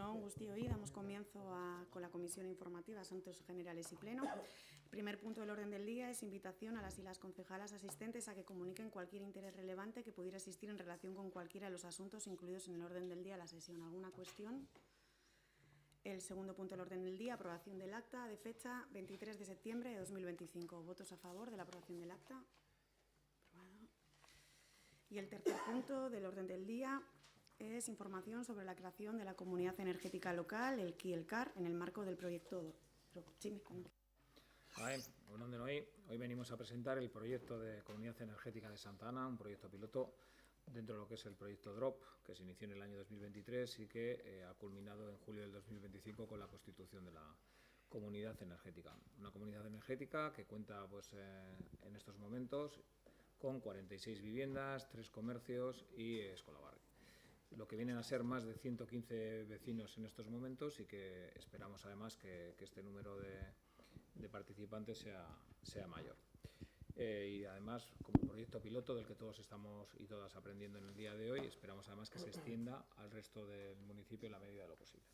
on guztioi, damos comienzo con la comisión informativa Asuntos Generales y Pleno. El primer punto del orden del día es invitación a las y las concejalas asistentes a que comuniquen cualquier interés relevante que pudiera existir en relación con cualquiera de los asuntos incluidos en el orden del día de la sesión. ¿Alguna cuestión? El segundo punto del orden del día, aprobación del acta de fecha 23 de septiembre de 2025. ¿Votos a favor de la aprobación del acta? Aprobado. Y el tercer punto del orden del día es información sobre la creación de la Comunidad Energética Local, el KIELCAR, en el marco del proyecto. Hoy venimos a presentar el proyecto de Comunidad Energética de Santa Ana, un proyecto piloto dentro de lo que es el proyecto DROP, que se inició en el año 2023 y que ha culminado en julio del 2025 con la constitución de la Comunidad Energética. Una comunidad energética que cuenta en estos momentos con 46 viviendas, 3 comercios y Escolabarri. Lo que vienen a ser más de 115 vecinos en estos momentos y que esperamos además que este número de participantes sea mayor. Y además, como proyecto piloto del que todos estamos y todas aprendiendo en el día de hoy, esperamos además que se extienda al resto del municipio en la medida de lo posible.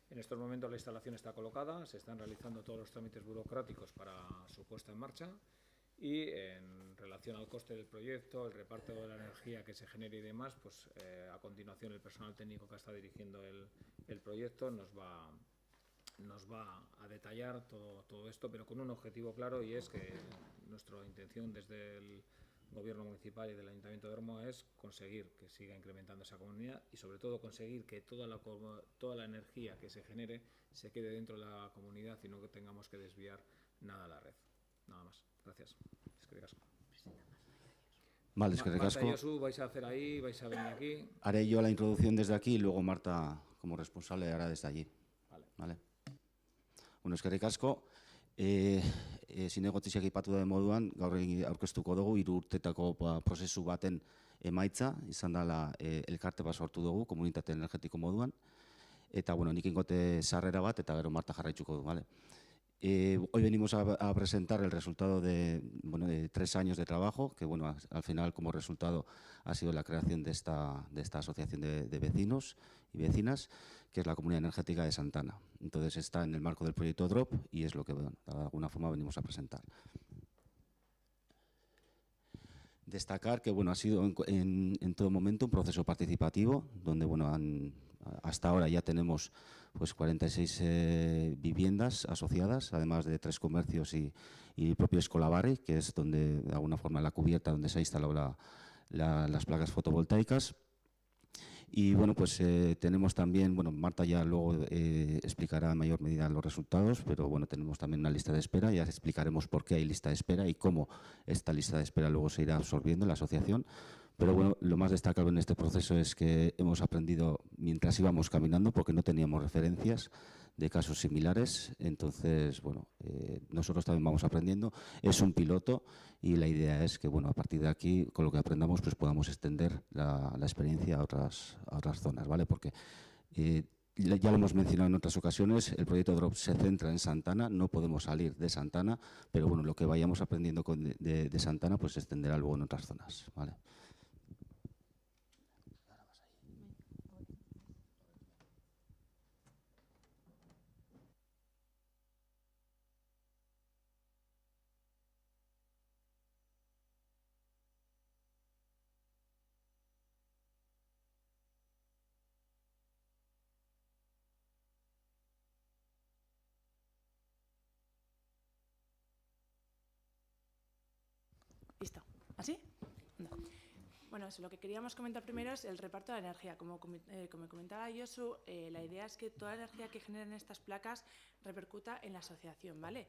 En estos momentos la instalación está colocada, se están realizando todos los trámites burocráticos para su puesta en marcha y en relación al coste del proyecto, el reparto de la energía que se genere y demás, pues a continuación el personal técnico que está dirigiendo el proyecto nos va a detallar todo esto, pero con un objetivo claro, y es que nuestra intención desde el Gobierno municipal y del Ayuntamiento de Ormo es conseguir que siga incrementando esa comunidad y sobre todo conseguir que toda la energía que se genere se quede dentro de la comunidad y no que tengamos que desviar nada a la red. Nada más. Gracias. Eskerrik asko. Vale, eskerrik asko. Marta y Josu, vais a hacer ahí, vais a venir aquí. Haré yo la introducción desde aquí y luego Marta, como responsable, hará desde allí. Vale. Bueno, eskerrik asko. Zinegotziak aipatu da moduan, gaur aurkeztuko dugu 3 urtetako prozesu baten emaitza, izan dela elkarte bat sortu dugu, komunitate energetiko moduan. Eta, bueno, nik ingote sarrera bat, eta gero Marta jarraitzuko du, vale? Hoy venimos a presentar el resultado de 3 años de trabajo, que bueno, al final como resultado ha sido la creación de esta asociación de vecinos y vecinas, que es la Comunidad Energética de Santa Ana. Entonces está en el marco del proyecto DROP y es lo que de alguna forma venimos a presentar. Destacar que bueno, ha sido en todo momento un proceso participativo, donde bueno, hasta ahora ya tenemos pues 46 viviendas asociadas, además de 3 comercios y el propio Escolabarri, que es donde de alguna forma la cubierta donde se ha instalado las placas fotovoltaicas. Y bueno, pues tenemos también, bueno, Marta ya luego explicará en mayor medida los resultados, pero bueno, tenemos también una lista de espera, ya explicaremos por qué hay lista de espera y cómo esta lista de espera luego se irá absorbiendo en la asociación. Pero bueno, lo más destacable en este proceso es que hemos aprendido mientras íbamos caminando, porque no teníamos referencias de casos similares. Entonces, bueno, nosotros también vamos aprendiendo. Es un piloto y la idea es que, bueno, a partir de aquí, con lo que aprendamos, pues podamos extender la experiencia a otras zonas, ¿vale? Porque ya lo hemos mencionado en otras ocasiones, el proyecto DROP se centra en Santa Ana, no podemos salir de Santa Ana, pero bueno, lo que vayamos aprendiendo de Santa Ana, pues se extenderá luego en otras zonas, ¿vale? Listo. ¿Así? No. Bueno, eso, lo que queríamos comentar primero es el reparto de la energía. Como comentaba Josu, la idea es que toda la energía que generen estas placas repercuta en la asociación, ¿vale?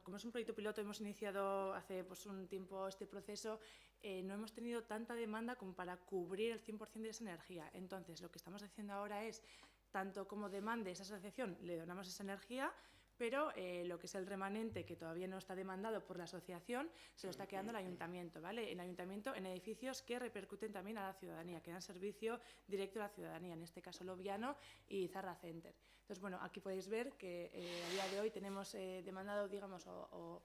Como es un proyecto piloto, hemos iniciado hace un tiempo este proceso, no hemos tenido tanta demanda como para cubrir el 100% de esa energía. Entonces, lo que estamos haciendo ahora es, tanto como demande esa asociación, le donamos esa energía, pero lo que es el remanente, que todavía no está demandado por la asociación, se lo está quedando el ayuntamiento, ¿vale? El ayuntamiento en edificios que repercuten también a la ciudadanía, que dan servicio directo a la ciudadanía, en este caso Loviano y Zarra Center. Entonces, bueno, aquí podéis ver que a día de hoy tenemos demandado, digamos, dado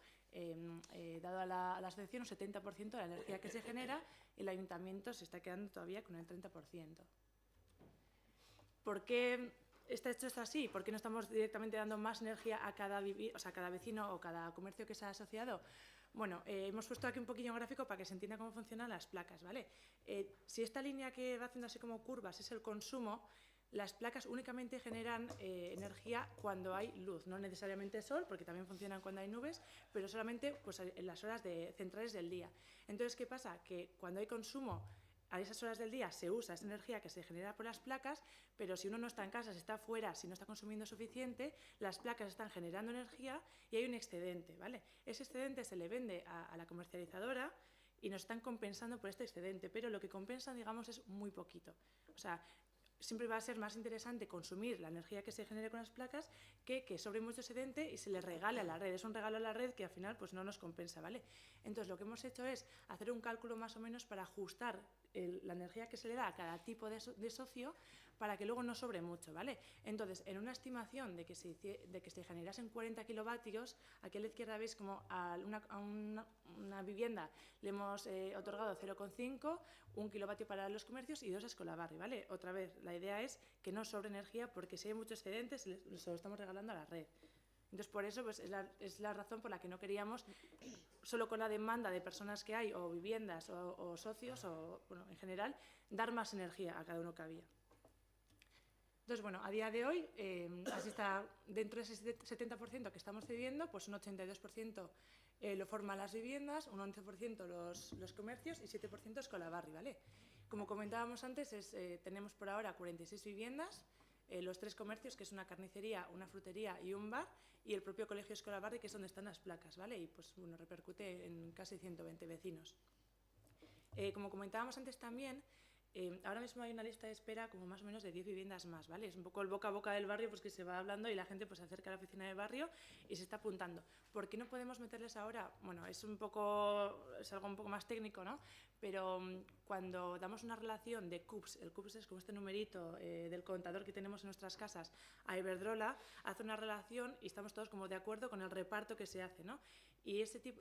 a la asociación un 70% de la energía que se genera, el ayuntamiento se está quedando todavía con el 30%. ¿por qué está hecho esto así? ¿Por qué no estamos directamente dando más energía a cada vecino o cada comercio que se ha asociado? Bueno, hemos puesto aquí un poquillo gráfico para que se entienda cómo funcionan las placas, ¿vale? Si esta línea que va haciendo así como curvas es el consumo, las placas únicamente generan energía cuando hay luz, no necesariamente sol, porque también funcionan cuando hay nubes, pero solamente pues, en las horas centrales del día. Entonces, ¿qué pasa? Que cuando hay consumo, a esas horas del día se usa esa energía que se genera por las placas, pero si uno no está en casa, si está fuera, si no está consumiendo suficiente, las placas están generando energía y hay un excedente, ¿vale? Ese excedente se le vende a la comercializadora y nos están compensando por este excedente, pero lo que compensan, digamos, es muy poquito. O sea, siempre va a ser más interesante consumir la energía que se genere con las placas que sobre mucho excedente y se le regale a la red. Es un regalo a la red que al final pues, no nos compensa, ¿vale? Entonces, lo que hemos hecho es hacer un cálculo más o menos para ajustar la energía que se le da a cada tipo de socio para que luego no sobre mucho, ¿vale? Entonces, en una estimación de que se generasen 40 kilovatios, aquí a la izquierda veis como a una vivienda le hemos otorgado 0,5, 1 kilovatio para los comercios y 2 a Escolabarri, ¿vale? Otra vez, la idea es que no sobre energía porque si hay mucho excedente se lo estamos regalando a la red. Entonces, por eso pues, es la razón por la que no queríamos, solo con la demanda de personas que hay, o viviendas, o socios, o bueno, en general, dar más energía a cada uno que había. Entonces, bueno, a día de hoy, así está, dentro de ese 70% que estamos cediendo, pues un 82% lo forman las viviendas, un 11% los comercios y 7% Escolabarri, ¿vale? Como comentábamos antes, tenemos por ahora 46 viviendas, los 3 comercios, que es una carnicería, una frutería y un bar, y el propio colegio Escolabarri, que es donde están las placas, ¿vale? Y pues, bueno, repercute en casi 120 vecinos. Como comentábamos antes también, ahora mismo hay una lista de espera como más o menos de 10 viviendas más, ¿vale? Es un poco el boca a boca del barrio, pues que se va hablando y la gente pues se acerca a la oficina del barrio y se está apuntando. ¿Por qué no podemos meterles ahora? Bueno, es algo un poco más técnico, ¿no? Pero cuando damos una relación de CUPS, el CUPS es como este numerito del contador que tenemos en nuestras casas, a Iberdrola, hace una relación y estamos todos como de acuerdo con el reparto que se hace, ¿no? Y ese tipo,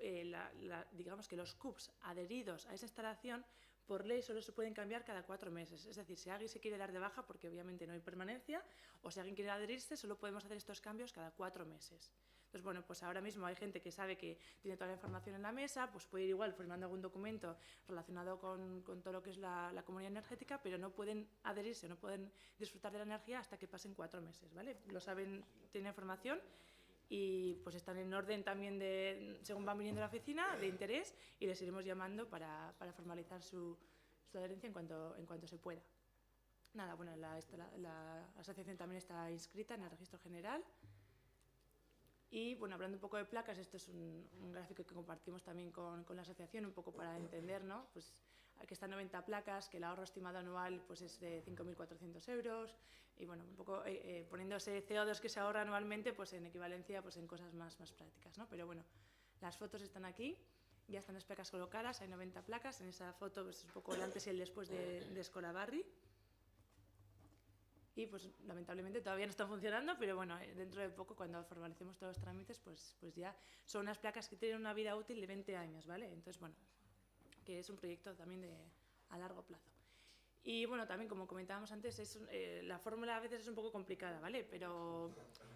digamos que los CUPS adheridos a esa instalación, por ley solo se pueden cambiar cada 4 meses. Es decir, si alguien se quiere dar de baja, porque obviamente no hay permanencia, o si alguien quiere adherirse, solo podemos hacer estos cambios cada 4 meses. Entonces, bueno, pues ahora mismo hay gente que sabe que tiene toda la información en la mesa, pues puede ir igual firmando algún documento relacionado con todo lo que es la comunidad energética, pero no pueden adherirse, no pueden disfrutar de la energía hasta que pasen 4 meses, ¿vale? Lo saben, tienen información y pues están en orden también según van viniendo a la oficina, de interés, y les iremos llamando para formalizar su adherencia en cuanto se pueda. Nada, bueno, la asociación también está inscrita en el registro general. Y bueno, hablando un poco de placas, esto es un gráfico que compartimos también con la asociación, un poco para entender, ¿no? Pues aquí están 90 placas, que el ahorro estimado anual pues es de 5.400 euros, y bueno, un poco poniéndose CO2 que se ahorra anualmente pues en equivalencia pues en cosas más prácticas, ¿no? Pero bueno, las fotos están aquí, ya están las placas colocadas, hay 90 placas, en esa foto pues, es un poco el antes y el después de Escolabarri. Y pues lamentablemente todavía no están funcionando, pero bueno, dentro de poco, cuando formalicemos todos los trámites, pues ya son unas placas que tienen una vida útil de 20 años, ¿vale? Entonces, bueno, que es un proyecto también a largo plazo. Y bueno, también como comentábamos antes, la fórmula a veces es un poco complicada, ¿vale?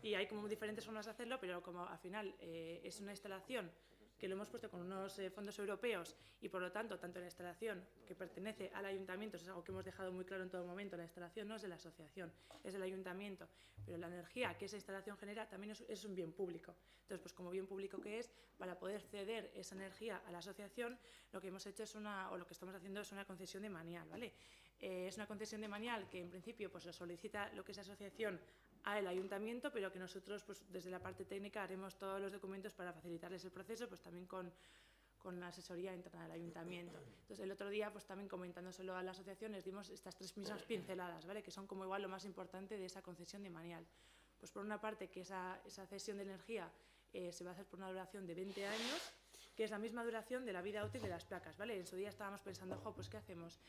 Y hay como diferentes formas de hacerlo, pero como al final es una instalación que lo hemos puesto con unos fondos europeos y por lo tanto la instalación que pertenece al ayuntamiento, eso es algo que hemos dejado muy claro en todo momento, la instalación no es de la asociación, es del ayuntamiento, pero la energía que esa instalación genera también es un bien público. Entonces, pues como bien público que es, para poder ceder esa energía a la asociación, lo que hemos hecho lo que estamos haciendo es una concesión de manial, ¿vale? Es una concesión de manial que en principio pues lo solicita lo que es asociación al ayuntamiento, pero que nosotros pues desde la parte técnica haremos todos los documentos para facilitarles el proceso, pues también con la asesoría interna del ayuntamiento. Entonces el otro día pues también comentándoselo a la asociación les dimos estas 3 mismas pinceladas, ¿vale? Que son como igual lo más importante de esa concesión de manial. Pues por una parte que esa cesión de energía se va a hacer por una duración de 20 años, que es la misma duración de la vida útil de las placas, ¿vale? En su día estábamos pensando, pues ¿qué hacemos?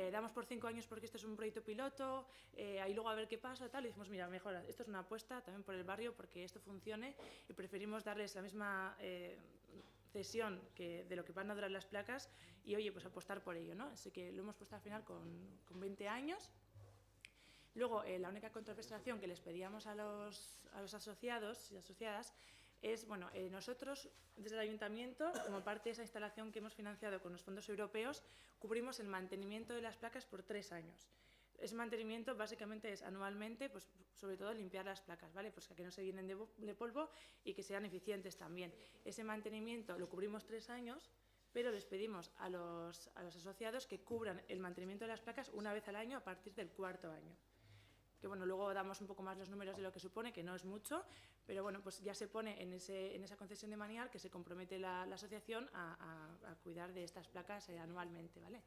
Damos por 5 años porque esto es un proyecto piloto, y luego a ver qué pasa, tal, y dijimos, mira, mejor, esto es una apuesta también por el barrio porque esto funcione y preferimos darles la misma cesión de lo que van a durar las placas y, oye, pues apostar por ello, ¿no? Así que lo hemos puesto al final con 20 años. Luego, la única contraprestación que les pedíamos a los asociados y asociadas es, bueno, nosotros desde el Ayuntamiento, como parte de esa instalación que hemos financiado con los fondos europeos, cubrimos el mantenimiento de las placas por 3 años. Ese mantenimiento básicamente es anualmente, pues sobre todo limpiar las placas, ¿vale? Pues que no se llenen de polvo y que sean eficientes también. Ese mantenimiento lo cubrimos 3 años, pero les pedimos a los asociados que cubran el mantenimiento de las placas una vez al año a partir del 4.º año. Que bueno, luego damos un poco más los números de lo que supone, que no es mucho, pero bueno, pues ya se pone en esa concesión de manial que se compromete la asociación a cuidar de estas placas anualmente, ¿vale?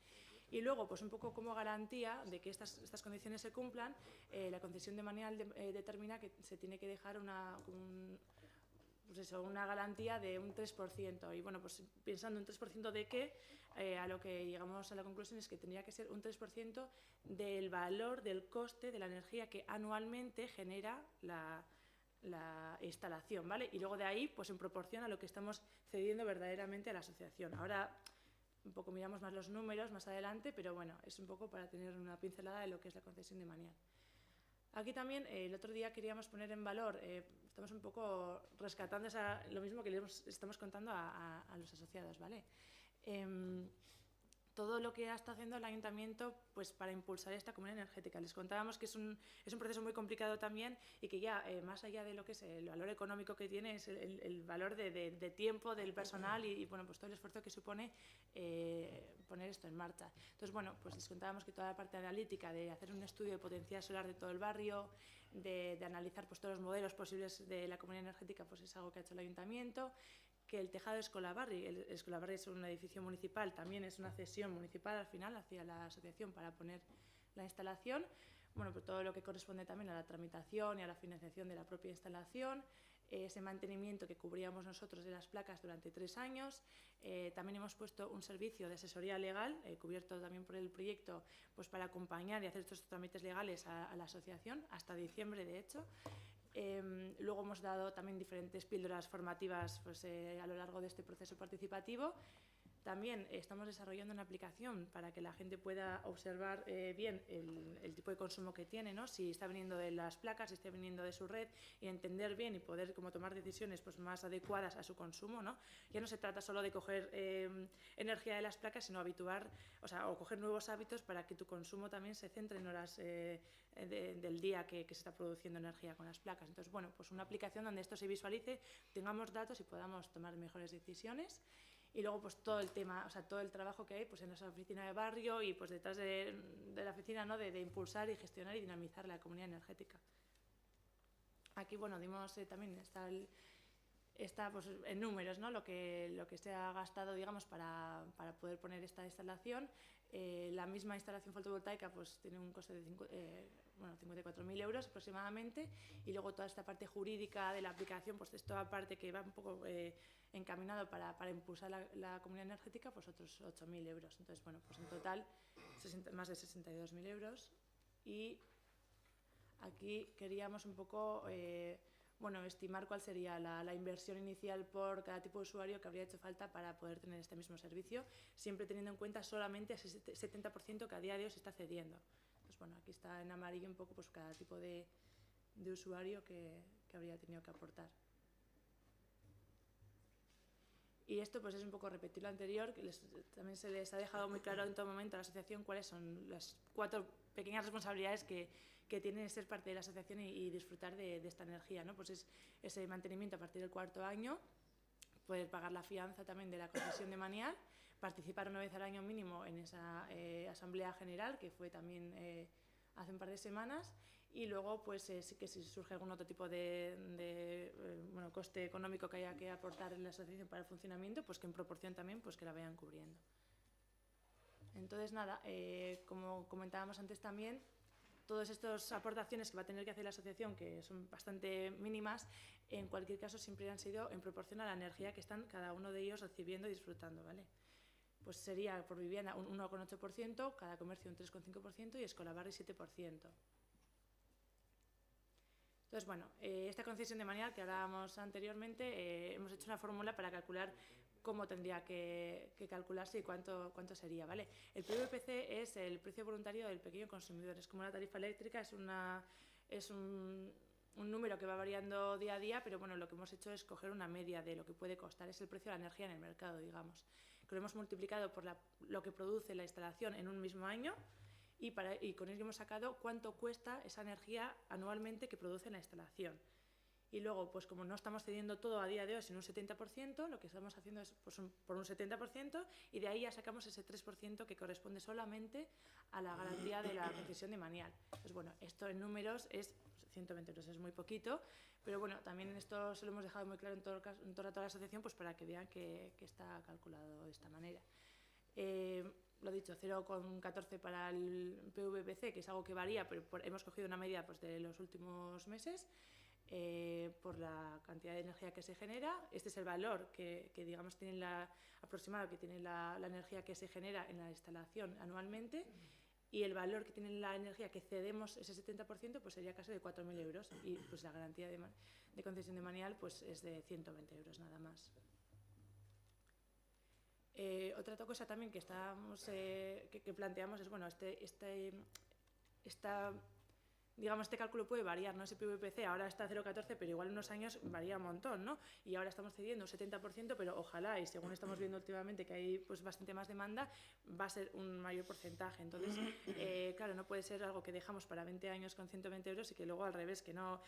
Y luego, pues un poco como garantía de que estas condiciones se cumplan, la concesión de manial determina que se tiene que dejar una garantía de un 3%. Y bueno, pues pensando un 3% de qué, a lo que llegamos a la conclusión es que tendría que ser un 3% del valor del coste de la energía que anualmente genera la instalación, ¿vale? Y luego de ahí, pues en proporción a lo que estamos cediendo verdaderamente a la asociación. Ahora un poco miramos más los números más adelante, pero bueno, es un poco para tener una pincelada de lo que es la concesión de manial. Aquí también, el otro día queríamos poner en valor, estamos un poco rescatando lo mismo que les estamos contando a los asociados, ¿vale? Todo lo que está haciendo el Ayuntamiento pues, para impulsar esta comunidad energética. Les contábamos que es un proceso muy complicado también y que ya, más allá de lo que es el valor económico que tiene, es el valor de tiempo del personal y bueno, pues todo el esfuerzo que supone poner esto en marcha. Entonces, bueno, pues les contábamos que toda la parte analítica de hacer un estudio de potencial solar de todo el barrio, de analizar pues, todos los modelos posibles de la comunidad energética, pues es algo que ha hecho el Ayuntamiento. Que el tejado de Escolabarri, el Escolabarri es un edificio municipal, también es una cesión municipal al final hacia la asociación para poner la instalación. Bueno, pues todo lo que corresponde también a la tramitación y a la financiación de la propia instalación, ese mantenimiento que cubríamos nosotros de las placas durante 3 años. También hemos puesto un servicio de asesoría legal, cubierto también por el proyecto, pues para acompañar y hacer estos trámites legales a la asociación, hasta diciembre de hecho. Luego hemos dado también diferentes píldoras formativas pues, a lo largo de este proceso participativo. También estamos desarrollando una aplicación para que la gente pueda observar bien el tipo de consumo que tiene, ¿no? Si está viniendo de las placas, si está viniendo de su red, y entender bien y poder como tomar decisiones pues, más adecuadas a su consumo, ¿no? Ya no se trata solo de coger energía de las placas, sino habituar, o coger nuevos hábitos para que tu consumo también se centre en horas del día que se está produciendo energía con las placas. Entonces, bueno, pues una aplicación donde esto se visualice, tengamos datos y podamos tomar mejores decisiones. Y luego pues todo el tema, todo el trabajo que hay pues en esa oficina de barrio y pues detrás de la oficina, ¿no? de impulsar y gestionar y dinamizar la comunidad energética. Aquí, bueno, dimos también está pues, en números, ¿no? lo que se ha gastado, digamos, para poder poner esta instalación. La misma instalación fotovoltaica pues tiene un coste de 54.000 euros aproximadamente, y luego toda esta parte jurídica de la aplicación, pues es toda parte que va un poco encaminado para impulsar la comunidad energética, pues otros 8.000 euros. Entonces, bueno, pues en total más de 62.000 euros. Y aquí queríamos un poco estimar cuál sería la inversión inicial por cada tipo de usuario que habría hecho falta para poder tener este mismo servicio, siempre teniendo en cuenta solamente ese 70% que a día de hoy se está cediendo. Pues bueno, aquí está en amarillo un poco pues cada tipo de usuario que habría tenido que aportar. Y esto pues es un poco repetir lo anterior, que también se les ha dejado muy claro en todo momento a la asociación cuáles son las 4 pequeñas responsabilidades que tiene ser parte de la asociación y disfrutar de esta energía, ¿no? Pues es ese mantenimiento a partir del 4.º año, poder pagar la fianza también de la concesión de manial, participar una vez al año mínimo en esa asamblea general, que fue también hace un par de semanas, y luego pues sí que si surge algún otro tipo de coste económico que haya que aportar en la asociación para el funcionamiento, pues que en proporción también pues que la vayan cubriendo. Entonces nada, como comentábamos antes también, todas estas aportaciones que va a tener que hacer la asociación, que son bastante mínimas, en cualquier caso siempre han sido en proporción a la energía que están cada uno de ellos recibiendo y disfrutando, ¿vale? Pues sería por vivienda un 1,8%, cada comercio un 3,5% y Escolabarri 7%. Entonces, bueno, esta concesión de manial que hablábamos anteriormente, hemos hecho una fórmula para calcular cómo tendría que calcularse y cuánto sería, ¿vale? El PVPC es el precio voluntario del pequeño consumidor, es como la tarifa eléctrica, es un número que va variando día a día, pero bueno, lo que hemos hecho es coger una media de lo que puede costar, es el precio de la energía en el mercado, digamos, que lo hemos multiplicado por lo que produce la instalación en un mismo año y con ello hemos sacado cuánto cuesta esa energía anualmente que produce la instalación. Y luego, pues como no estamos cediendo todo a día de hoy, sino un 70%, lo que estamos haciendo es pues, por un 70%, y de ahí ya sacamos ese 3% que corresponde solamente a la garantía de la concesión de Manial. Pues bueno, esto en números es 120 euros, es muy poquito, pero bueno, también esto se lo hemos dejado muy claro en toda la asociación, pues para que vean que está calculado de esta manera. Lo dicho, 0,14 para el PVPC, que es algo que varía, pero hemos cogido una media pues, de los últimos meses. Por la cantidad de energía que se genera. Este es el valor que digamos tiene aproximado que tiene la energía que se genera en la instalación anualmente, y el valor que tiene la energía que cedemos, ese 70%, pues sería casi de 4.000 euros, y pues la garantía de concesión de Manial pues es de 120 euros nada más. Otra cosa también que que planteamos es, bueno, digamos, este cálculo puede variar, ¿no? Ese PVPC ahora está a 0,14, pero igual en unos años varía un montón, ¿no? Y ahora estamos cediendo un 70%, pero ojalá, y según estamos viendo últimamente que hay pues bastante más demanda, va a ser un mayor porcentaje. Entonces, claro, no puede ser algo que dejamos para 20 años con 120 euros y que luego al revés, que no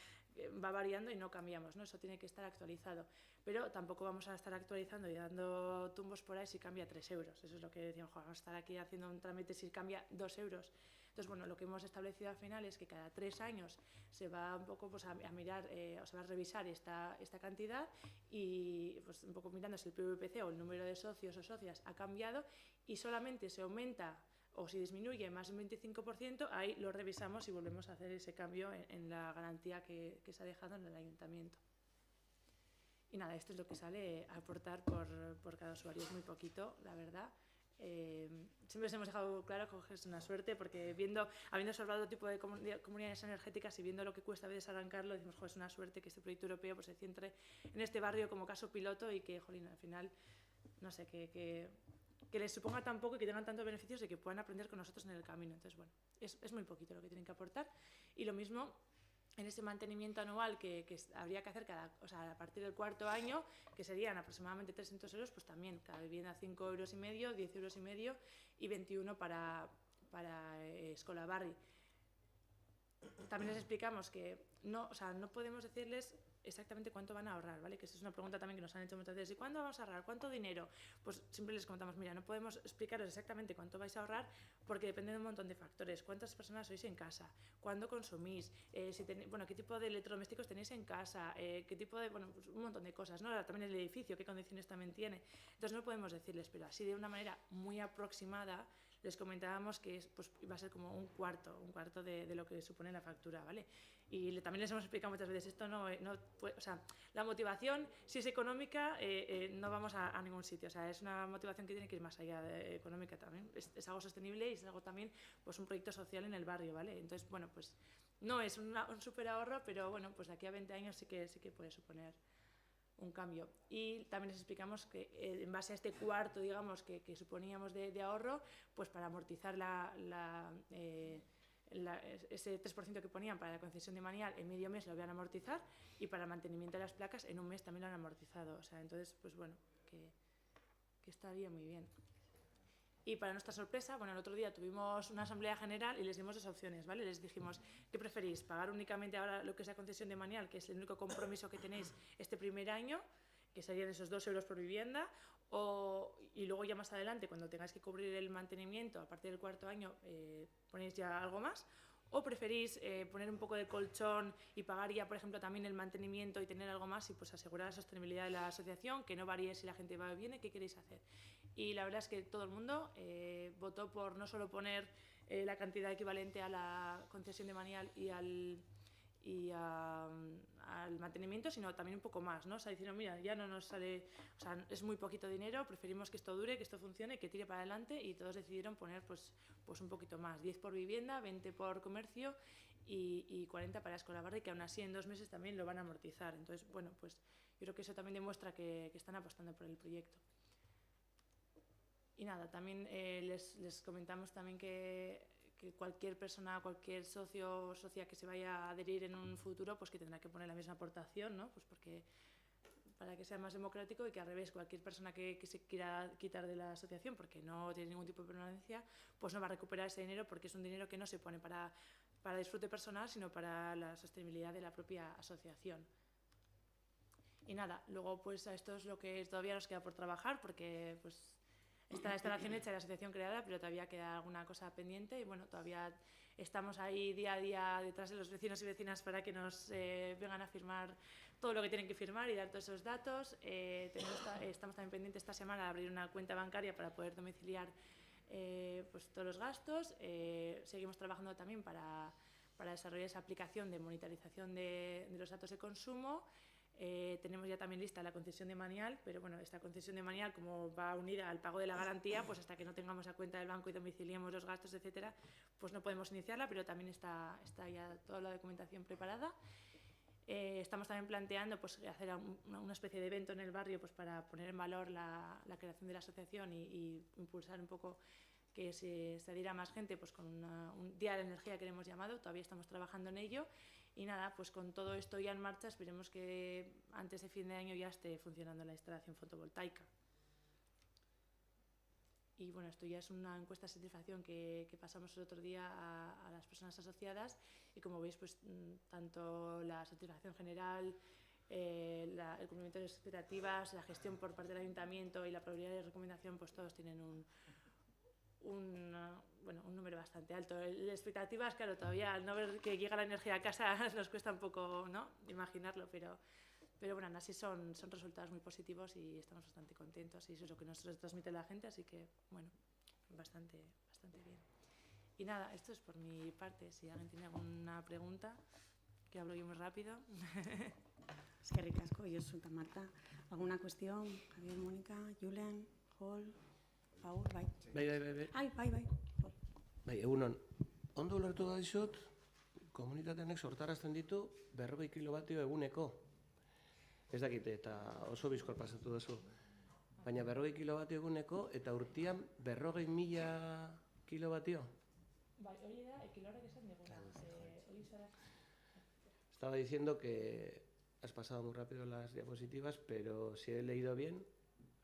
va variando y no cambiamos, ¿no? Eso tiene que estar actualizado. Pero tampoco vamos a estar actualizando y dando tumbos por ahí si cambia 3 euros. Eso es lo que decíamos, vamos a estar aquí haciendo un trámite si cambia 2 euros. Entonces, bueno, lo que hemos establecido al final es que cada 3 años se va un poco pues, a mirar, o se va a revisar esta cantidad, y pues, un poco mirando si el PVPC o el número de socios o socias ha cambiado, y solamente se aumenta o si disminuye más de un 25%, ahí lo revisamos y volvemos a hacer ese cambio en la garantía que se ha dejado en el ayuntamiento. Y nada, esto es lo que sale a aportar por cada usuario, es muy poquito, la verdad. Siempre os hemos dejado claro que es una suerte, porque habiendo observado otro tipo de comunidades energéticas y viendo lo que cuesta a veces arrancarlo, decimos, es una suerte que este proyecto europeo pues, se centre en este barrio como caso piloto y que, jolín, al final, no sé, que les suponga tan poco y que tengan tantos beneficios y que puedan aprender con nosotros en el camino. Entonces, bueno, es muy poquito lo que tienen que aportar. Y lo mismo en ese mantenimiento anual que habría que hacer a partir del 4.º año, que serían aproximadamente 300 euros, pues también cada vivienda 5,5 euros, 10,5 euros y 21 para Escola Barri. También les explicamos que no podemos decirles exactamente cuánto van a ahorrar, ¿vale? Que esa es una pregunta también que nos han hecho muchas veces. ¿Y cuándo vamos a ahorrar? ¿Cuánto dinero? Pues siempre les contamos, mira, no podemos explicaros exactamente cuánto vais a ahorrar porque depende de un montón de factores. ¿Cuántas personas sois en casa? ¿Cuándo consumís? ¿Qué tipo de electrodomésticos tenéis en casa? ¿Qué tipo de...? Bueno, pues un montón de cosas, ¿no? También el edificio, qué condiciones también tiene. Entonces no podemos decirles, pero así de una manera muy aproximada les comentábamos que pues, iba a ser como un cuarto de lo que supone la factura, ¿vale? Y también les hemos explicado muchas veces, esto la motivación, si es económica, no vamos a ningún sitio, es una motivación que tiene que ir más allá de económica también, es algo sostenible y es algo también, pues un proyecto social en el barrio, ¿vale? Entonces, bueno, pues no es un súper ahorro, pero bueno, pues de aquí a 20 años sí que puede suponer un cambio. Y también les explicamos que en base a este cuarto, digamos, que suponíamos de ahorro, pues para amortizar ese 3% que ponían para la concesión de Manial en medio mes lo habían amortizar, y para el mantenimiento de las placas en un mes también lo han amortizado. Entonces, pues bueno, que estaría muy bien. Y para nuestra sorpresa, bueno, el otro día tuvimos una asamblea general y les dimos 2 opciones, ¿vale? Les dijimos, ¿qué preferís? ¿Pagar únicamente ahora lo que es la concesión de Manial, que es el único compromiso que tenéis este primer año, que serían esos 2 euros por vivienda, y luego ya más adelante, cuando tengáis que cubrir el mantenimiento, a partir del 4.º año, ponéis ya algo más? ¿O preferís poner un poco de colchón y pagar ya, por ejemplo, también el mantenimiento y tener algo más y pues asegurar la sostenibilidad de la asociación, que no varíe si la gente va o viene? ¿Qué queréis hacer? Y la verdad es que todo el mundo votó por no solo poner la cantidad equivalente a la concesión de Manial y al mantenimiento, sino también un poco más, ¿no? Diciendo, mira, ya no nos sale, es muy poquito dinero, preferimos que esto dure, que esto funcione, que tire para adelante, y todos decidieron poner pues un poquito más, 10 por vivienda, 20 por comercio y 40 para Escola Barri, que aún así en 2 meses también lo van a amortizar. Entonces, bueno, pues yo creo que eso también demuestra que están apostando por el proyecto. Y nada, también les comentamos también que cualquier persona, cualquier socio o socia que se vaya a adherir en un futuro, pues que tendrá que poner la misma aportación, ¿no? Pues porque para que sea más democrático y que al revés, cualquier persona que se quiera quitar de la asociación porque no tiene ningún tipo de permanencia, pues no va a recuperar ese dinero porque es un dinero que no se pone para disfrute personal, sino para la sostenibilidad de la propia asociación. Y nada, luego pues a esto es lo que todavía nos queda por trabajar porque pues está la instalación hecha y la asociación creada, pero todavía queda alguna cosa pendiente y bueno, todavía estamos ahí día a día detrás de los vecinos y vecinas para que nos vengan a firmar todo lo que tienen que firmar y dar todos esos datos. Estamos también pendientes esta semana de abrir una cuenta bancaria para poder domiciliar pues todos los gastos. Seguimos trabajando también para desarrollar esa aplicación de monitorización de los datos de consumo. Tenemos ya también lista la concesión de manial, pero bueno, esta concesión de manial, como va unida al pago de la garantía, pues hasta que no tengamos la cuenta del banco y domiciliemos los gastos, etcétera, pues no podemos iniciarla, pero también está ya toda la documentación preparada. Estamos también planteando pues, hacer una especie de evento en el barrio pues, para poner en valor la creación de la asociación y impulsar un poco que se adhiera más gente pues, con un día de energía que le hemos llamado. Todavía estamos trabajando en ello. Y nada, pues con todo esto ya en marcha, esperemos que antes de fin de año ya esté funcionando la instalación fotovoltaica. Y bueno, esto ya es una encuesta de satisfacción que pasamos el otro día a las personas asociadas y como veis, pues tanto la satisfacción general, el cumplimiento de las expectativas, la gestión por parte del ayuntamiento y la probabilidad de recomendación, pues todos tienen un número bastante alto. Las expectativas, claro, todavía al no ver que llega la energía a casa nos cuesta un poco, ¿no?, imaginarlo, pero bueno, aún así son resultados muy positivos y estamos bastante contentos y eso es lo que nos transmite la gente, así que, bueno, bastante bien. Y nada, esto es por mi parte. Si alguien tiene alguna pregunta, que hablo yo muy rápido. Es que ricasco, Josu eta Marta. ¿Alguna cuestión? Javier, Mónica, Julen, Hol, Paul, bai. Bai. Ai, bai. Bai, egunon. Ondo ulertu da dizut, komunitateanek sortarazten ditu 40 kilovatio eguneko. Ez dakite, eta oso bizkor pasatu duzu. Baina 40 kilovatio eguneko eta urtean 40.000 kilovatio. Bai, hori da, ekilorrek esan diguna. Estaba diciendo que has pasado muy rápido las diapositivas, pero si he leído bien,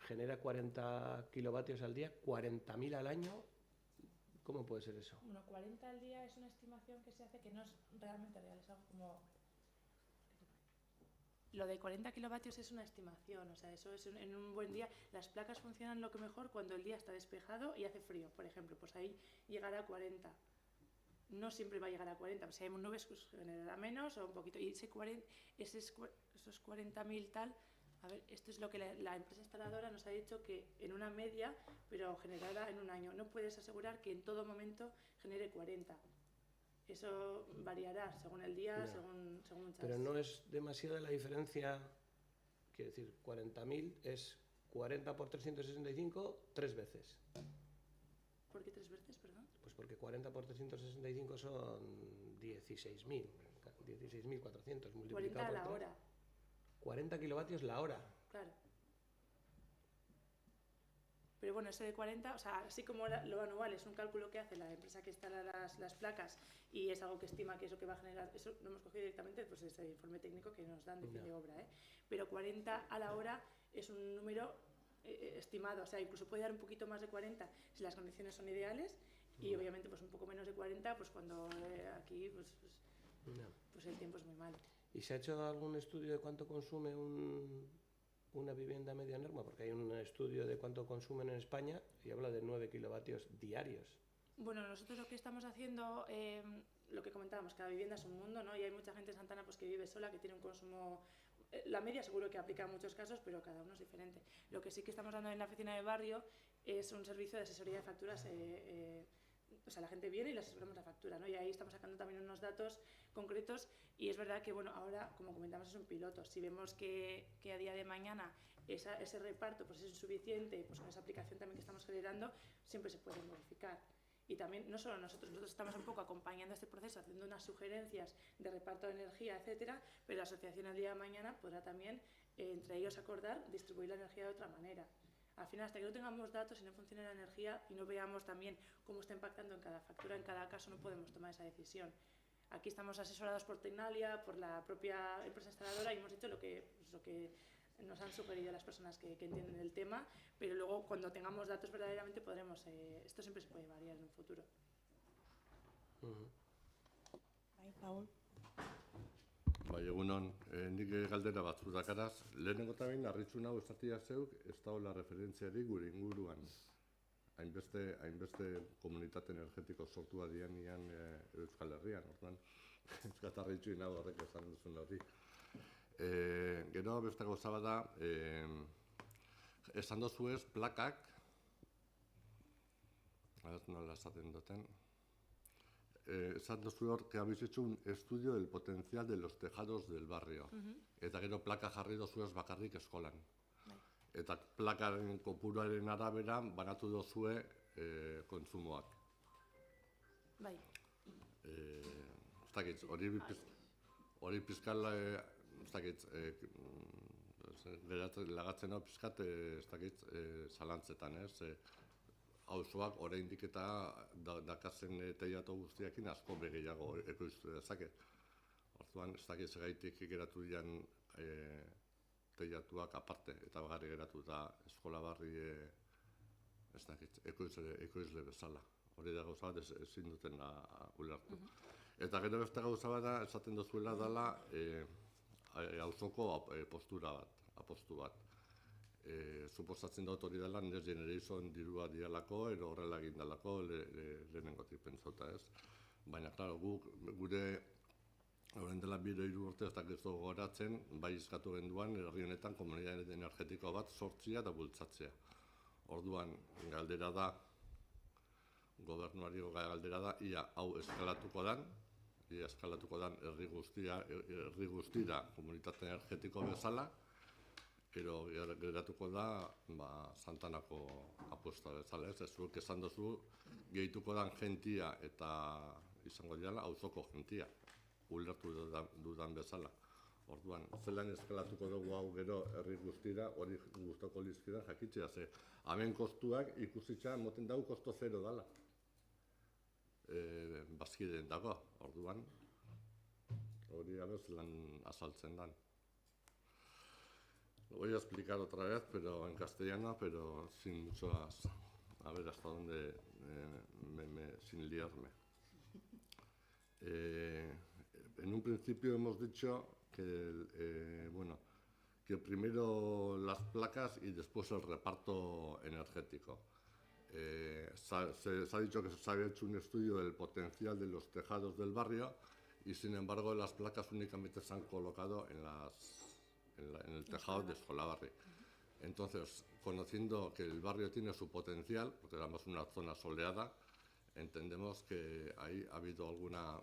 genera 40 kilovatios al día, 40.000 al año. ¿Cómo puede ser eso? Bueno, 40 al día es una estimación que se hace que no es realmente real, es algo como... Lo de 40 kilovatios es una estimación, o sea, eso es en un buen día. Las placas funcionan lo que mejor cuando el día está despejado y hace frío, por ejemplo, pues ahí llegará a 40. No siempre va a llegar a 40, si hay nubes pues generará menos o un poquito. Y esos 40.000 tal, a ver, esto es lo que la empresa instaladora nos ha dicho que en una media, pero generará en un año. No puedes asegurar que en todo momento genere 40. Eso variará según el día, según muchas... Pero no es demasiada la diferencia, quiero decir, 40.000 es 40 por 365, 3 veces. ¿Por qué 3 veces, perdón? Pues porque 40 por 365 son 16.400 multiplicado 40 a por la 3. hora. 40 kilovatios la hora. Claro. Pero bueno, ese de 40, o sea, así como lo anual es un cálculo que hace la empresa que instala las placas y es algo que estima que es lo que va a generar, eso lo hemos cogido directamente pues ese informe técnico que nos dan de fin de obra, ¿eh? Pero 40 a la hora es un número estimado, o sea, incluso puede dar un poquito más de 40 si las condiciones son ideales y obviamente pues un poco menos de 40 pues cuando aquí pues el tiempo es muy malo. ¿Y se ha hecho algún estudio de cuánto consume una vivienda media norma? Porque hay un estudio de cuánto consumen en España y habla de 9 kilovatios diarios. Bueno, nosotros lo que estamos haciendo, lo que comentábamos, cada vivienda es un mundo, ¿no? Y hay mucha gente en Santana pues, que vive sola, que tiene un consumo... La media seguro que aplica en muchos casos, pero cada uno es diferente. Lo que sí que estamos dando en la oficina de barrio es un servicio de asesoría de facturas. O sea, la gente viene y le asesoramos la factura, ¿no? Y ahí estamos sacando también unos datos concretos y es verdad que, bueno, ahora, como comentamos, es un piloto. Si vemos que a día de mañana ese reparto pues, es insuficiente, pues con esa aplicación también que estamos generando, siempre se puede modificar. Y también, no solo nosotros estamos un poco acompañando este proceso, haciendo unas sugerencias de reparto de energía, etcétera, pero la asociación el día de mañana podrá también, entre ellos acordar, distribuir la energía de otra manera. Al final, hasta que no tengamos datos y no funcione la energía y no veamos también cómo está impactando en cada factura, en cada caso, no podemos tomar esa decisión. Aquí estamos asesorados por Tecnalia, por la propia empresa instaladora y hemos hecho lo que nos han sugerido las personas que entienden el tema, pero luego cuando tengamos datos verdaderamente podremos, esto siempre se puede variar en un futuro. Paul. Bai, egunon, nik galdera batzuk dakaraz. Lehenengo eta behin, harritxu nahu esatia zeuk, ez dagoela referentziarik gure inguruan. Hainbeste komunitate energetiko sortua dian Euskal Herrian, orduan, ez harritxu nahu horrek esan duzun hori. Gero beste gauza bada, esan dozuez plakak, nola esaten duten, esan dozu hor, que habéis hecho un estudio del potencial de los tejados del barrio. Eta gero plaka jarri dozuez bakarrik eskolan. Eta plakaren kopuruaren arabera banatu dozue kontsumoak. Bai. Ez dakit, hori pizkal, ez dakit, lagatzen hau pizkat, ez dakit, zalantzetan, ez? Auzoak oraindik eta dakazen teiatu guztiakin asko gehiago ekoiztu dezake. Orduan, ez dakit segaitik geratu dian teiatuak aparte, eta bagarri geratu da eskola barri, ez dakit, ekoizle bezala. Hori da gauza bat ezin duten ulertu. Eta gero beste gauza bat da, esaten duzuela dela auzoko postura bat, apostu bat. Suposatzen dut hori dela Next Generation dirua dialako, edo horrela egin dalako lehenengotik pentsauta, ez? Baina, klaro, gure horren dela 2-3 urte ez dakizu gogoratzen, bai eskatu genduan, herri honetan komunitate energetiko bat sortzea eta bultzatzea. Orduan, galdera da, gobernuari galdera da, ia hau eskalatuko dan, herri guztira komunitate energetiko bezala, gero geratuko da Santanako apuesta bezala, ez? Zuek esan duzu, gehituko dan jentia eta izango diala auzoko jentia, ulertu dudan bezala. Orduan, zelan eskalatuko dugu hau gero herri guztira, hori guztoko lizkidan jakitzea, ze hemen kostuak ikusitza moten dago kosto zero dala. Bazkideen dago, orduan, hori abez lan azaltzen dan. Lo voy a explicar otra vez, pero en castellano, pero sin mucho a ver hasta dónde sin liarme. En un principio hemos dicho que, que primero las placas y después el reparto energético. Se ha dicho que se había hecho un estudio del potencial de los tejados del barrio y, sin embargo, las placas únicamente se han colocado en el tejado de Skolabarri. Entonces, conociendo que el barrio tiene su potencial, porque además es una zona soleada, entendemos que ahí ha habido alguna,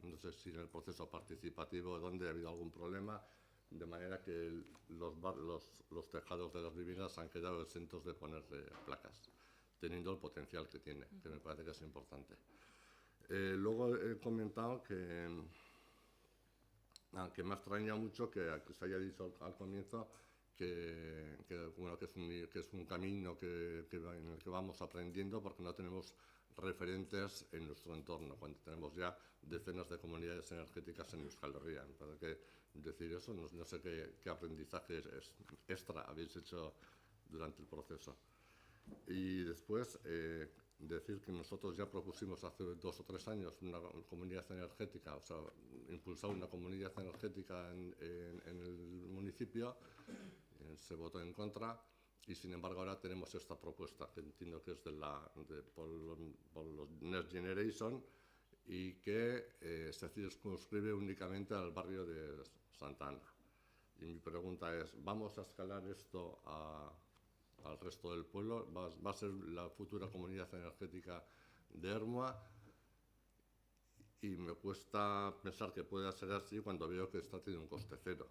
no sé si en el proceso participativo, donde ha habido algún problema, de manera que los tejados de las viviendas han quedado exentos de ponerle placas, teniendo el potencial que tiene, que me parece que es importante. Luego he comentado que me ha extrañado mucho que se haya dicho al comienzo que es un camino en el que vamos aprendiendo porque no tenemos referentes en nuestro entorno, cuando tenemos ya decenas de comunidades energéticas en Euskal Herria. Me parece que decir eso, no sé qué aprendizaje extra habéis hecho durante el proceso. Y después, decir que nosotros ya propusimos hace 2 o 3 años una comunidad energética, o sea, impulsar una comunidad energética en el municipio, se votó en contra y, sin embargo, ahora tenemos esta propuesta que entiendo que es por los Next Generation y que se circunscribe únicamente al barrio de Santa Ana. Y mi pregunta es, ¿vamos a escalar esto al resto del pueblo? ¿Va a ser la futura comunidad energética de Ermua? Y me cuesta pensar que pueda ser así cuando veo que está teniendo un coste cero.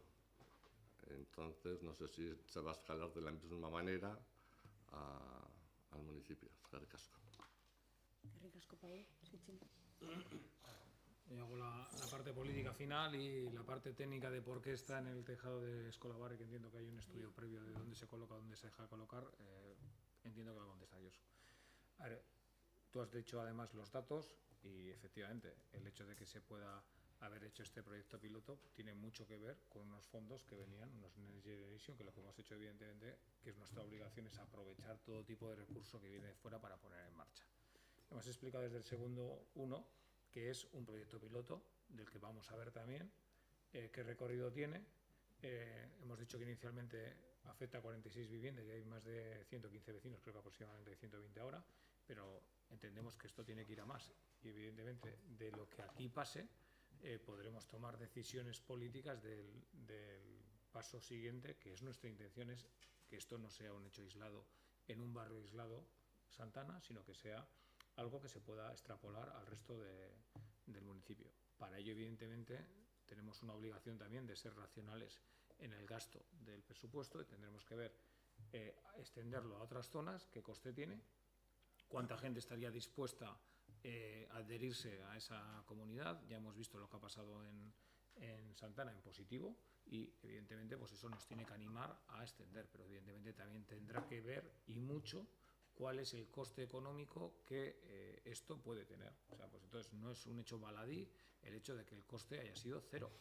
Entonces, no sé si se va a escalar de la misma manera al municipio. Eskerrik asko. Eskerrik asko, Paul. Hago la la parte política final y la parte técnica de por qué está en el tejado de Escola Barri, que entiendo que hay un estudio previo de dónde se coloca, dónde se deja de colocar, entiendo que va a contestar Josu. A ver, tú has dicho además los datos y efectivamente el hecho de que se pueda haber hecho este proyecto piloto tiene mucho que ver con unos fondos que venían, unos Next Generation, que lo que hemos hecho evidentemente, que es nuestra obligación, es aprovechar todo tipo de recurso que viene de fuera para poner en marcha. Hemos explicado desde el segundo 1 que es un proyecto piloto del que vamos a ver también qué recorrido tiene. Hemos dicho que inicialmente afecta a 46 viviendas y hay más de 115 vecinos, creo que aproximadamente 120 ahora, pero entendemos que esto tiene que ir a más y evidentemente de lo que aquí pase podremos tomar decisiones políticas del paso siguiente, que es nuestra intención, es que esto no sea un hecho aislado en un barrio aislado Santana, sino que sea algo que se pueda extrapolar al resto del municipio. Para ello, evidentemente, tenemos una obligación también de ser racionales en el gasto del presupuesto y tendremos que ver, extenderlo a otras zonas, qué coste tiene, cuánta gente estaría dispuesta a adherirse a esa comunidad. Ya hemos visto lo que ha pasado en Santana en positivo y evidentemente pues eso nos tiene que animar a extender, pero evidentemente también tendrá que ver y mucho cuál es el coste económico que esto puede tener. O sea, pues entonces no es un hecho baladí el hecho de que el coste haya sido cero.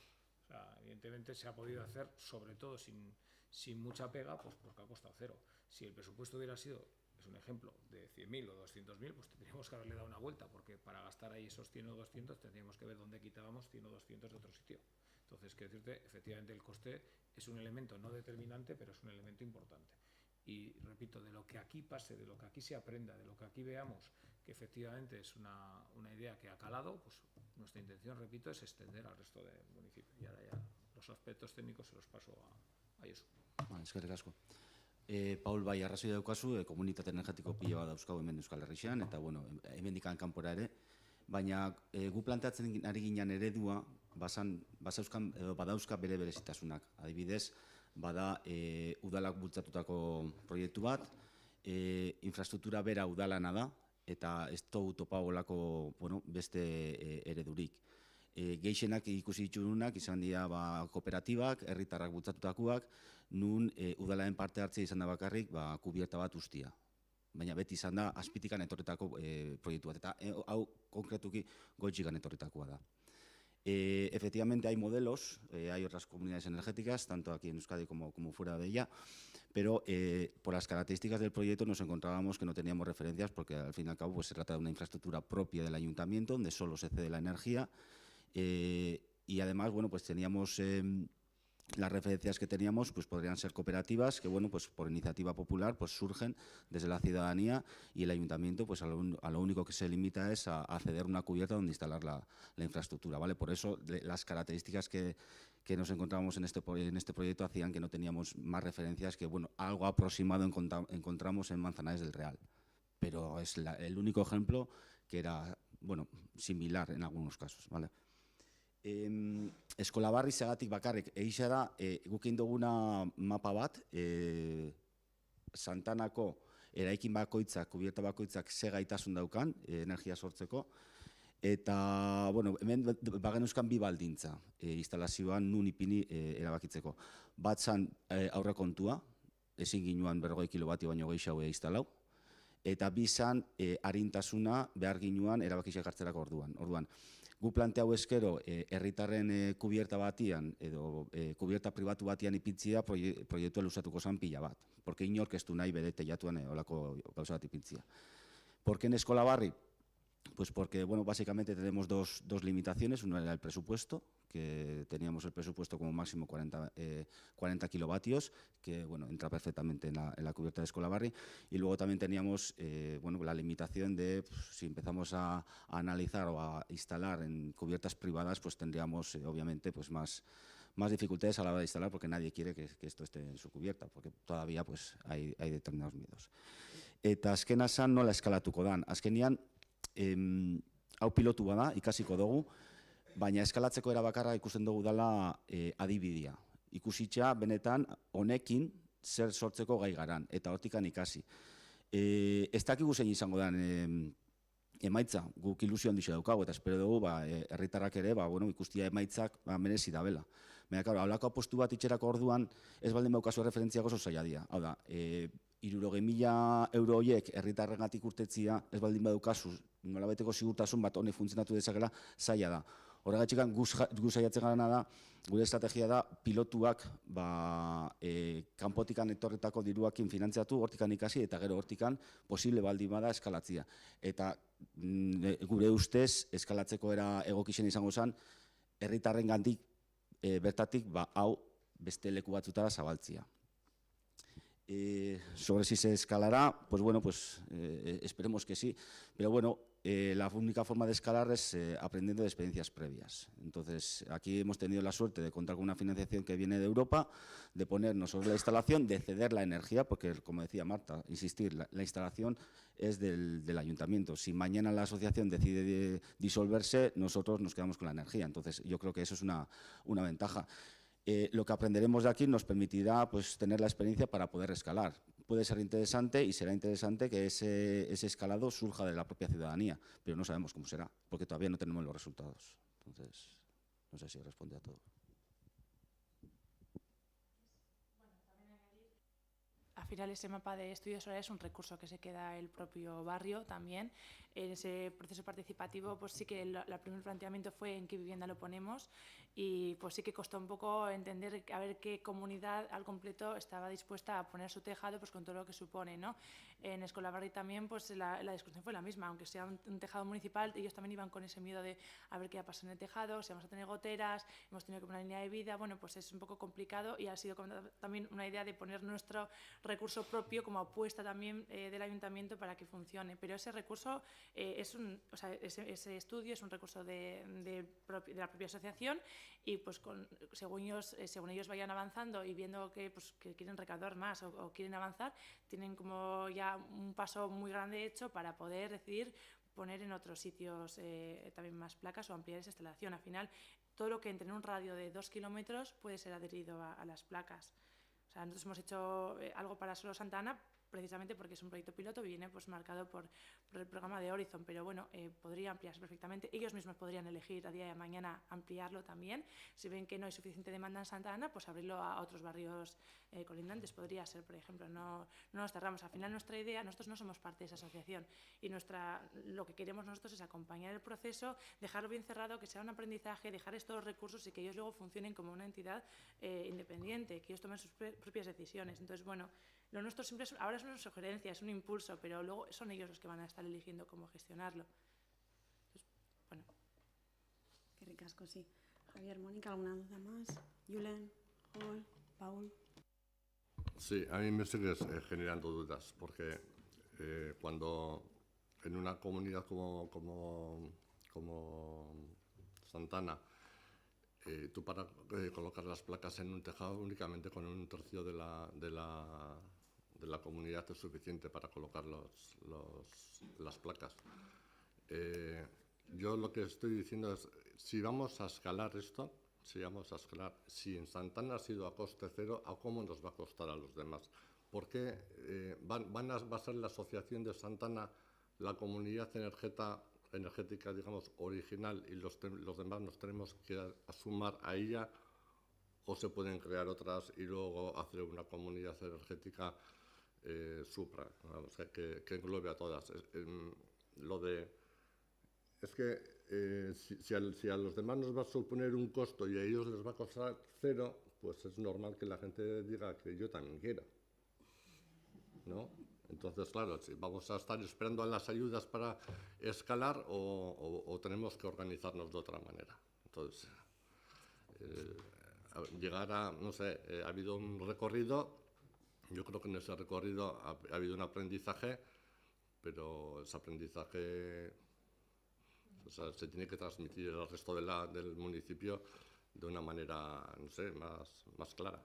O sea, evidentemente se ha podido hacer, sobre todo sin mucha pega, pues porque ha costado cero. Si el presupuesto hubiera sido, es un ejemplo, de 100.000 o 200.000, pues tendríamos que haberle dado una vuelta, porque para gastar ahí esos 100 o 200 tendríamos que ver dónde quitábamos 100 o 200 de otro sitio. Entonces, quiero decirte, efectivamente el coste es un elemento no determinante, pero es un elemento importante. Y repito, de lo que aquí pase, de lo que aquí se aprenda, de lo que aquí veamos, que efectivamente es una idea que ha calado, pues nuestra intención, repito, es extender al resto del municipio. Y ahora ya los aspectos técnicos se los paso a Josu. Eskerrik asko. Paul, bai, arrazoi daukazu, komunitate energetiko pila bat dauzkau hemen Euskal Herrixean, eta bueno, hemendik kanpora ere, baina gu planteatzen ari ginen eredua, badauzka bere berezitasunak. Adibidez, bada udalak bultzatutako proiektu bat, infrastruktura bera udalana da, eta ez dugu topagolako beste eredurik. Gehienak ikusi ditugunak izan dira kooperatibak, herritarrak bultzatutakoak, nun udalaren parte hartzea izan da bakarrik kubierta bat ustia. Baina beti izan da azpitikan etorretako proiektu bat, eta hau konkretuki Goitxigan etorretakoa da. Efectivamente hay modelos, hay otras comunidades energéticas, tanto aquí en Euskadi como fuera de ella, pero por las características del proyecto nos encontrábamos que no teníamos referencias porque al fin y al cabo pues, se trata de una infraestructura propia del ayuntamiento donde solo se cede la energía y además bueno, pues teníamos las referencias que teníamos pues podrían ser cooperativas que bueno, pues por iniciativa popular pues surgen desde la ciudadanía y el ayuntamiento pues a lo único que se limita es a ceder una cubierta donde instalar la infraestructura, ¿vale? Por eso las características que nos encontramos en este proyecto hacían que no teníamos más referencias que bueno, algo aproximado encontramos en Manzanares del Real, pero es el único ejemplo que era bueno, similar en algunos casos, ¿vale? Eskola Barri segatik bakarrik, egia da, gukin duguna mapa bat, Santanako eraikin bakoitzak, kubierta bakoitzak ze gaitasun daukan, energia sortzeko, eta, bueno, hemen bagenuzkan bi baldintza, instalazioan nun ipini erabakitzeko. Bat zan aurrekontua, ezin ginuan 40 kilovatio baino gehiago instalau, eta bi zan arintasuna behar ginuan erabakitzak hartzerako orduan. Gu planteau eskero herritarren kubierta batian edo kubierta pribatu batian ipintzia proiektua luzatuko zan pila bat. Porque inork ez du nahi bere teilatuan olako gauza bat ipintzia. ¿Por qué en Eskola Barri? Pues porque, bueno, básicamente tenemos dos limitaciones. Una era el presupuesto, que teníamos el presupuesto como máximo 40 kilovatios, que, bueno, entra perfectamente en la cubierta de Eskola Barri. Y luego también teníamos, bueno, la limitación de, pues, si empezamos a analizar o a instalar en cubiertas privadas, pues tendríamos, obviamente, pues más dificultades a la hora de instalar porque nadie quiere que esto esté en su cubierta, porque todavía pues, hay determinados miedos. Eta azkena zan nola eskalatuko dan. Azkenean, hau pilotu bada, ikasiko dugu, baina eskalatzeko era bakarra ikusten dugu dela adibidea. Ikusitza benetan honekin zer sortzeko gai garan, eta hortikan ikasi. Ez dakigu zein izango den emaitza, guk ilusio handixe daukagu, eta espero dugu, herritarrak ere, ikustia emaitzak merezi dabela. Baina, claro, haulako apostu bat itxerako orduan, ez baldin baukazu referentziak oso zaila dira. Hau da, 60.000 euro horiek herritarrengatik urtetzia, ez baldin badaukazu, nolabaiteko sigurtasun bat honek funtzionatu dezakela, zaila da. Horregatik gu saiatzen garana da, gure estrategia da pilotuak kanpotikan etorretako diruakin finantziatu, hortikan ikasi eta gero hortikan posible baldin bada eskalatzia. Eta gure ustez eskalatzeko era egokixen izango zen, herritarrengandik bertatik hau beste leku batzutara zabaltzia. Sobre si se escalará, pues bueno, esperemos que sí, pero bueno, la única forma de escalar es aprendiendo de experiencias previas. Entonces, aquí hemos tenido la suerte de contar con una financiación que viene de Europa, de ponernos sobre la instalación, de ceder la energía, porque, como decía Marta, insistir, la instalación es del ayuntamiento. Si mañana la asociación decide disolverse, nosotros nos quedamos con la energía. Entonces, yo creo que eso es una ventaja. Lo que aprenderemos de aquí nos permitirá tener la experiencia para poder escalar. Puede ser interesante y será interesante que ese escalado surja de la propia ciudadanía, pero no sabemos cómo será, porque todavía no tenemos los resultados. Entonces, no sé si responde a todo. Al final ese mapa de estudios solares es un recurso que se queda el propio barrio también. En ese proceso participativo pues sí que el primer planteamiento fue en qué vivienda lo ponemos y pues sí que costó un poco entender a ver qué comunidad al completo estaba dispuesta a poner su tejado pues con todo lo que supone, ¿no? En Escolabarri también pues la discusión fue la misma, aunque sea un tejado municipal, ellos también iban con ese miedo de a ver qué va a pasar en el tejado, si vamos a tener goteras, hemos tenido que poner una línea de vida, bueno pues es un poco complicado y ha sido también una idea de poner nuestro recurso propio como apuesta también del ayuntamiento para que funcione, pero ese recurso ese estudio es un recurso de la propia asociación y pues según ellos vayan avanzando y viendo que quieren recaudar más o quieren avanzar, tienen como ya un paso muy grande hecho para poder decidir poner en otros sitios también más placas o ampliar esa instalación. Al final, todo lo que entre en un radio de 2 kilómetros puede ser adherido a las placas. O sea, nosotros hemos hecho algo para solo Santa Ana, precisamente porque es un proyecto piloto y viene marcado por el programa de Horizon, pero bueno, podría ampliarse perfectamente. Ellos mismos podrían elegir a día de mañana ampliarlo también. Si ven que no hay suficiente demanda en Santa Ana, pues abrirlo a otros barrios colindantes. Podría ser, por ejemplo, no nos cerramos. Al final nuestra idea, nosotros no somos parte de esa asociación y lo que queremos nosotros es acompañar el proceso, dejarlo bien cerrado, que sea un aprendizaje, dejar estos recursos y que ellos luego funcionen como una entidad independiente, que ellos tomen sus propias decisiones. Entonces, bueno, lo nuestro siempre ahora es una sugerencia, es un impulso, pero luego son ellos los que van a estar eligiendo cómo gestionarlo. Entonces, bueno. Qué ricasco, sí. Javier, Mónica, ¿alguna duda más? Julen, Joel, Paul. Sí, a mí me sigues generando dudas, porque cuando en una comunidad como Santana, tú para colocar las placas en un tejado únicamente con 1/3 de la comunidad es suficiente para colocar las placas. Yo lo que estoy diciendo es, si vamos a escalar esto, si en Santana ha sido a coste cero, ¿a cómo nos va a costar a los demás? ¿Por qué va a ser la asociación de Santana la comunidad energética, digamos, original y los demás nos tenemos que sumar a ella, o se pueden crear otras y luego hacer una comunidad energética supra, vamos, que englobe a todas? Si a los demás nos va a suponer un costo y a ellos les va a costar cero, pues es normal que la gente diga que yo también quiero, ¿no? Entonces, claro, si vamos a estar esperando a las ayudas para escalar o tenemos que organizarnos de otra manera. Entonces, llegar a, no sé, ha habido un recorrido, yo creo que en ese recorrido ha habido un aprendizaje, pero ese aprendizaje se tiene que transmitir al resto del municipio de una manera, no sé, más clara,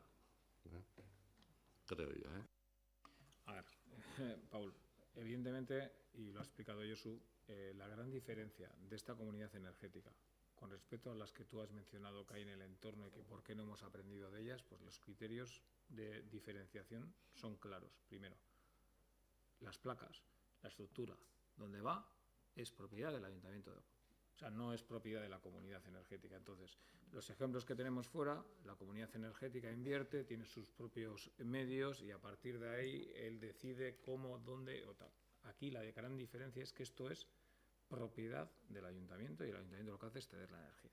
creo yo, A ver, Paul, evidentemente, y lo ha explicado Josu, la gran diferencia de esta comunidad energética con respecto a las que tú has mencionado que hay en el entorno y que por qué no hemos aprendido de ellas, pues los criterios de diferenciación son claros. Primero, las placas, la estructura, dónde va es propiedad del Ayuntamiento de Ormo. O sea, no es propiedad de la comunidad energética. Entonces, los ejemplos que tenemos fuera, la comunidad energética invierte, tiene sus propios medios y a partir de ahí él decide cómo, dónde o tal. Aquí la gran diferencia es que esto es propiedad del Ayuntamiento y el Ayuntamiento lo que hace es ceder la energía.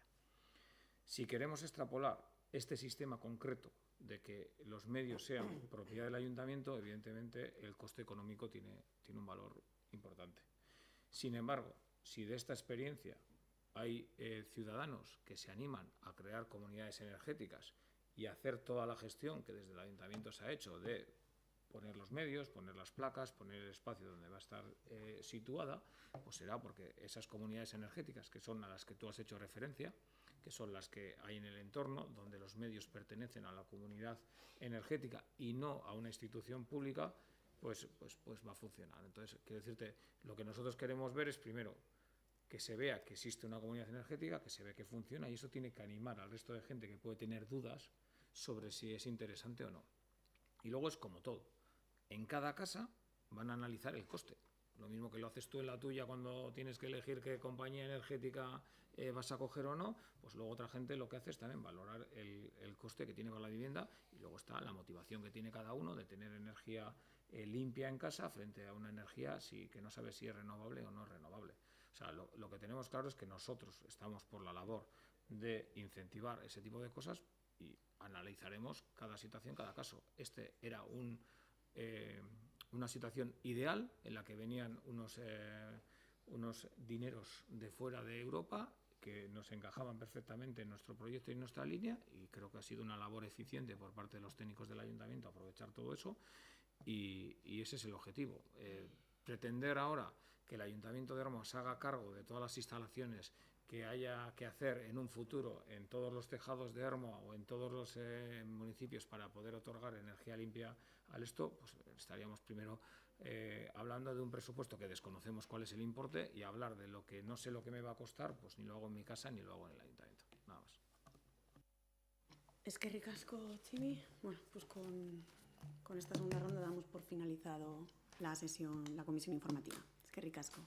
Si queremos extrapolar este sistema concreto de que los medios sean propiedad del Ayuntamiento, evidentemente el coste económico tiene un valor importante. Sin embargo, si de esta experiencia hay ciudadanos que se animan a crear comunidades energéticas y a hacer toda la gestión que desde el Ayuntamiento se ha hecho de poner los medios, poner las placas, poner el espacio donde va a estar situada, pues será porque esas comunidades energéticas, que son a las que tú has hecho referencia, que son las que hay en el entorno, donde los medios pertenecen a la comunidad energética y no a una institución pública, pues va a funcionar. Entonces, quiero decirte, lo que nosotros queremos ver es, primero, que se vea que existe una comunidad energética, que se ve que funciona, y eso tiene que animar al resto de gente que puede tener dudas sobre si es interesante o no. Y luego es como todo. En cada casa van a analizar el coste. Lo mismo que lo haces tú en la tuya cuando tienes que elegir qué compañía energética vas a coger o no, pues luego otra gente lo que hace es también valorar el coste que tiene con la vivienda y luego está la motivación que tiene cada uno de tener energía limpia en casa frente a una energía que no sabe si es renovable o no es renovable. O sea, lo que tenemos claro es que nosotros estamos por la labor de incentivar ese tipo de cosas y analizaremos cada situación, cada caso. Este era una situación ideal en la que venían unos dineros de fuera de Europa que nos encajaban perfectamente en nuestro proyecto y en nuestra línea, y creo que ha sido una labor eficiente por parte de los técnicos del Ayuntamiento aprovechar todo eso, y ese es el objetivo. Pretender ahora que el Ayuntamiento de Ormo se haga cargo de todas las instalaciones que haya que hacer en un futuro en todos los tejados de Ormo o en todos los municipios para poder otorgar energía limpia al esto, pues estaríamos primero hablando de un presupuesto que desconocemos cuál es el importe, y hablar de lo que no sé lo que me va a costar, pues ni lo hago en mi casa ni lo hago en el Ayuntamiento. Nada más. Es que ricasco, Chimi. Bueno, pues con esta segunda ronda damos por finalizado la comisión informativa. Es que ricasco.